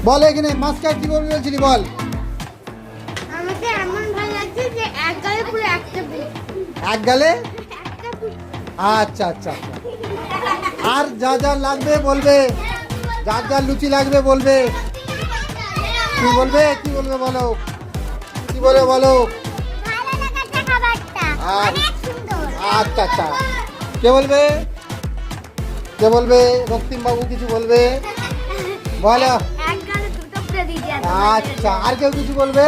বল এখানে মাস্টার কি বলবি বলছিলি বল। আমাকে এমন ভালো লাগছে যে এক গালে পুরো একটা এক গালে একটা আচ্ছা আচ্ছা। আর যা যা লাগবে বলবে, যার যার লুচি লাগবে বলবে। কি বলবে কি বলবে বলো, কি বলবে বলো। ভালো লাগাচ্ছে খাবারটা অনেক সুন্দর। আচ্ছা আচ্ছা, কে বলবে কে বলবে? রক্তিম বাবু কিছু বলবে বলো। এক গালে দুটো করে দিয়ে আচ্ছা, আর কেউ কিছু বলবে?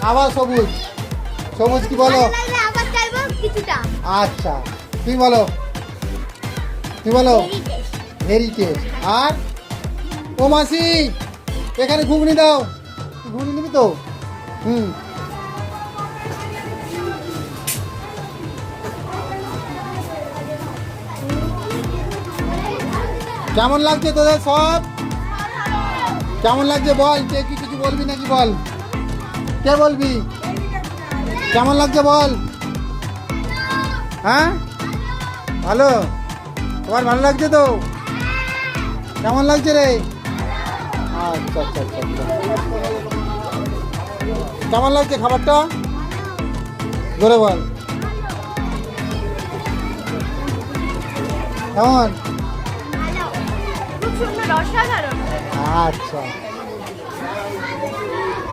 আবার সবুজ, সবুজ কি বলো? আবার চাইবো কিছুটা। আচ্ছা তুমি বলো, তুমি বলো। হেরিটেজ। আর ও মাসি এখানে ঘুগনি দাও, ঘুগনি দিবি তো? হুম। কেমন লাগছে তোদের সব? কেমন লাগছে বল, কে কি কিছু বলবি নাকি বল, কে বলবি? কেমন লাগছে বল? হ্যাঁ ভালো, তোমার ভালো লাগছে তো? কেমন লাগছে রে? আচ্ছা আচ্ছা আচ্ছা আচ্ছা। কেমন লাগছে খাবারটা? জোরে বল। কেমন? খুব সুন্দর, অসাধারণ। আচ্ছা।